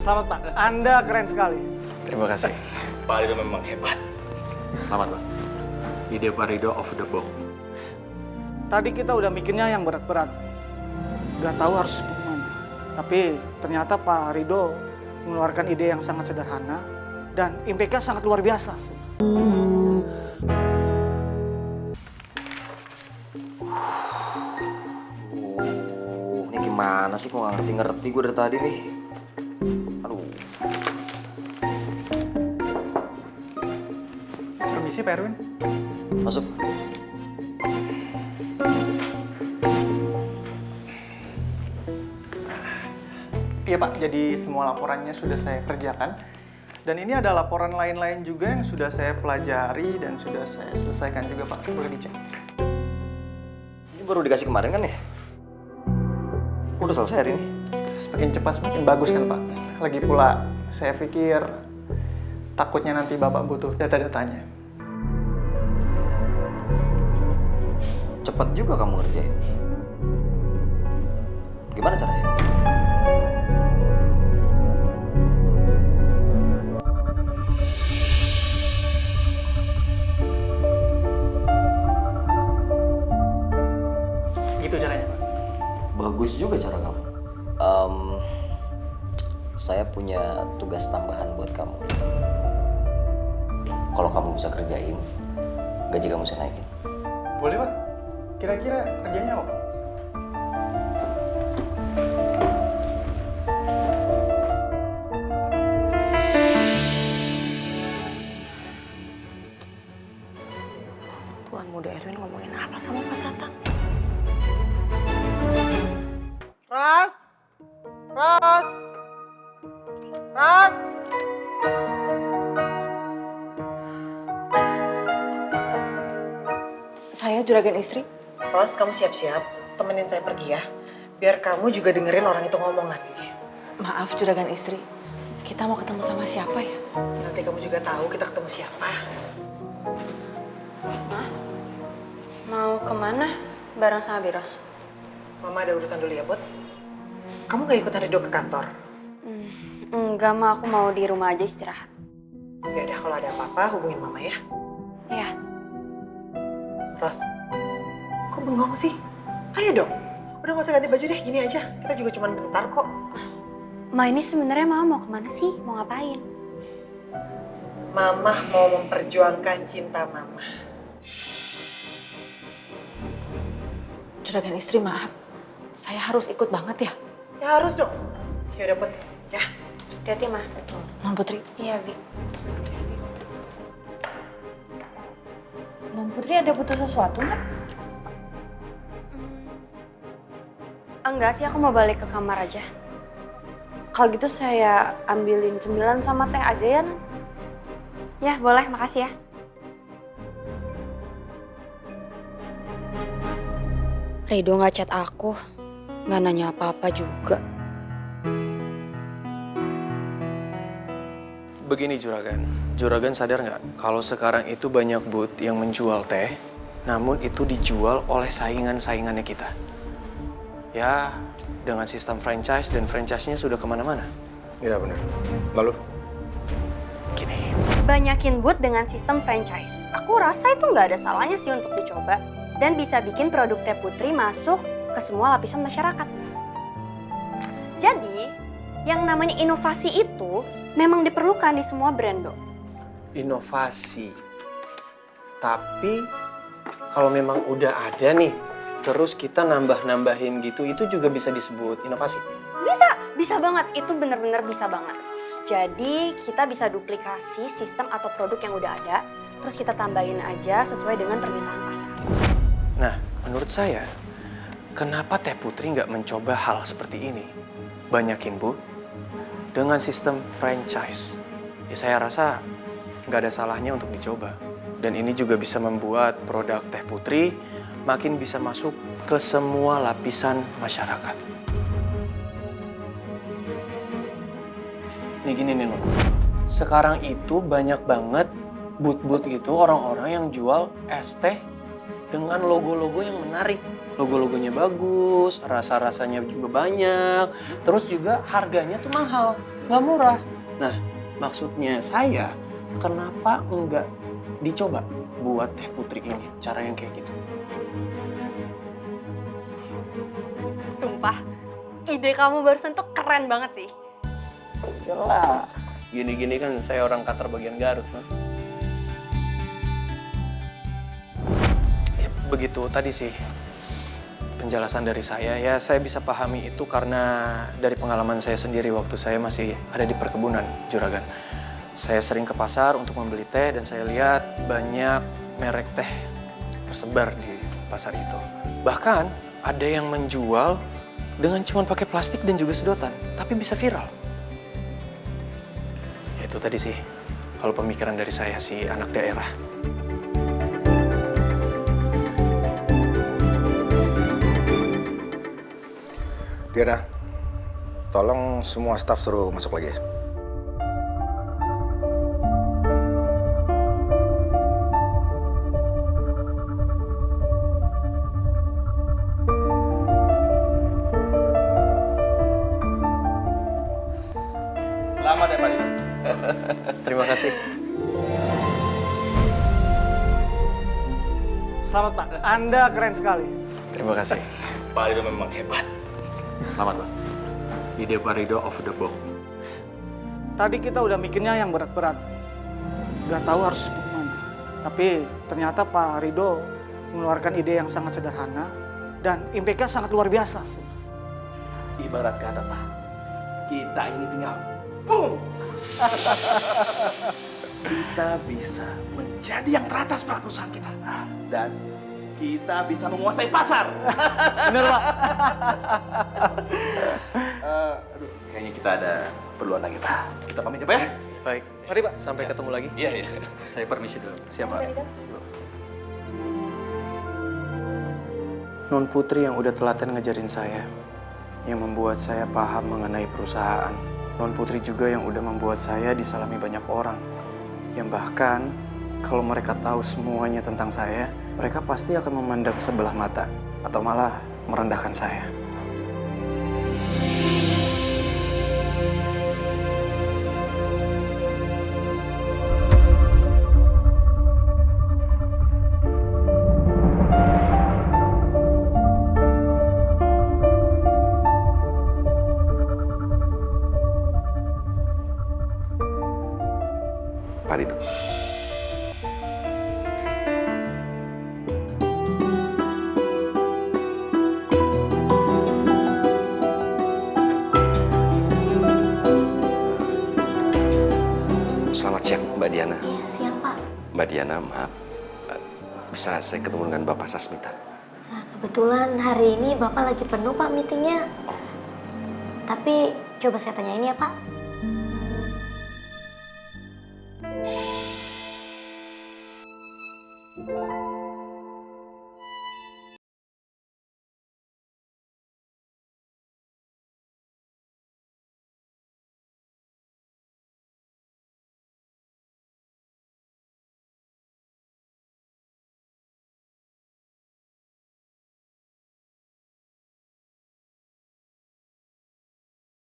Selamat Pak, Anda keren sekali. Terima kasih. Pak Rido memang hebat. Selamat, Pak. Ide Pak Rido off the box. Tadi kita udah mikirnya yang berat-berat. Gak tahu harus gimana. Tapi ternyata Pak Rido mengeluarkan ide yang sangat sederhana dan impact-nya sangat luar biasa. Ini gimana sih? Kok gak ngerti-ngerti gue dari tadi nih? Aduh. Permisi Pak Erwin. Masuk. Iya Pak, jadi semua laporannya sudah saya kerjakan. Dan ini ada laporan lain-lain juga yang sudah saya pelajari dan sudah saya selesaikan juga Pak. Boleh dicek. Ini baru dikasih kemarin kan ya? Kok udah selesai hari ini? Semakin cepat semakin bagus kan Pak. Lagi pula saya pikir takutnya nanti Bapak butuh data-datanya. Cepat juga kamu ngerjain. Gimana caranya? Gitu caranya Pak. Bagus juga cara kamu. Saya punya tugas tambahan buat kamu. Kalau kamu bisa kerjain, gaji kamu saya naikin. Boleh Pak. Kira-kira kerjanya apa Pak? Tuan muda Erwin ngomongin apa sama Pak Tatang? Ros! Ros! Ros! Saya juragan istri. Ros, kamu siap-siap. Temenin saya pergi ya. Biar kamu juga dengerin orang itu ngomong nanti. Maaf juragan istri, kita mau ketemu sama siapa ya? Nanti kamu juga tahu kita ketemu siapa. Mau kemana bareng sama Biros? Mama ada urusan dulu ya, Bud. Kamu gak ikutan Rido ke kantor? Enggak, Ma. Aku mau di rumah aja istirahat. Ya udah, kalau ada apa-apa hubungin Mama ya. Ya. Ros, kok bengong sih? Ayo dong. Udah gak usah ganti baju deh, gini aja. Kita juga cuma bentar kok. Ma, ini sebenarnya Mama mau kemana sih? Mau ngapain? Mama mau memperjuangkan cinta Mama. Juragan istri maaf, saya harus ikut banget ya? Ya harus dong. Ya udah, Bud. Ya. Hati-hati, Ma. Non Putri. Iya, Bi. Non Putri ada butuh sesuatu nggak? Enggak sih, aku mau balik ke kamar aja. Kalau gitu saya ambilin cemilan sama teh aja ya, Non? Ya, boleh. Makasih ya. Rido nggak chat aku. Nggak nanya apa-apa juga. Begini Juragan sadar nggak kalau sekarang itu banyak booth yang menjual teh, namun itu dijual oleh saingan-saingannya kita. Ya, dengan sistem franchise dan franchise-nya sudah kemana-mana. Iya benar. Lalu? Gini, Banyakin booth dengan sistem franchise. Aku rasa itu nggak ada salahnya sih untuk dicoba. Dan bisa bikin produk teh putri masuk ke semua lapisan masyarakat. Jadi, yang namanya inovasi itu memang diperlukan di semua brand, Do. inovasi. Tapi kalau memang udah ada nih, terus kita nambah-nambahin gitu, itu juga bisa disebut inovasi. Bisa banget. Itu bener-bener bisa banget. Jadi, kita bisa duplikasi sistem atau produk yang udah ada, terus kita tambahin aja sesuai dengan permintaan pasar. Nah, menurut saya, kenapa Teh Putri nggak mencoba hal seperti ini? Banyakin booth dengan sistem franchise. Ya saya rasa nggak ada salahnya untuk dicoba. Dan ini juga bisa membuat produk Teh Putri makin bisa masuk ke semua lapisan masyarakat. Nih gini nih, Non. Sekarang itu banyak banget booth-booth gitu orang-orang yang jual es teh dengan logo-logo yang menarik. Logo-logonya bagus, rasa-rasanya juga banyak, terus juga harganya tuh mahal. nggak murah. Nah, maksudnya saya, kenapa enggak dicoba buat Teh Putri ini, cara yang kayak gitu? Sumpah, ide kamu barusan tuh keren banget sih. Yalah, gini-gini kan saya orang Qatar bagian Garut, kan? Ya, begitu tadi sih penjelasan dari saya. Ya, saya bisa pahami itu karena dari pengalaman saya sendiri waktu saya masih ada di perkebunan, Juragan. Saya sering ke pasar untuk membeli teh dan saya lihat banyak merek teh tersebar di pasar itu. Bahkan ada yang menjual dengan cuma pakai plastik dan juga sedotan, tapi bisa viral. Ya itu tadi sih, kalau pemikiran dari saya si anak daerah. Diana, tolong semua staf suruh masuk lagi ya. Selamat ya Pak Rido. Terima kasih. Selamat Pak, Anda keren sekali. Terima kasih. Pak Rido memang hebat. Selamat Pak. Ide Pak Rido off the box. Tadi kita udah mikirnya yang berat-berat. Gak tahu harus gimana. Tapi ternyata Pak Rido mengeluarkan ide yang sangat sederhana dan impact-nya sangat luar biasa. Ibarat kata Pak, kita ini tinggal boom. Kita bisa menjadi yang teratas Pak perusahaan kita. Dan kita bisa menguasai pasar. Bener Pak. Aduh, kayaknya kita ada keperluan lagi Pak. Kita pamit ya Pak ya? Baik. Mari Pak. Sampai ketemu lagi. Iya, iya. Saya permisi dulu. Siap, Pak. Non Putri yang udah telaten ngajarin saya, yang membuat saya paham mengenai perusahaan. Non Putri juga yang udah membuat saya disalami banyak orang, yang bahkan kalau mereka tahu semuanya tentang saya, mereka pasti akan memandang sebelah mata atau malah merendahkan saya. Pak Rido. Selamat siang, Mbak Diana. Iya, siang Pak. Mbak Diana, maaf. Bisa saya ketemu dengan Bapak Sasmita? Nah, kebetulan hari ini Bapak lagi penuh Pak meetingnya. Tapi coba saya tanyain ya Pak.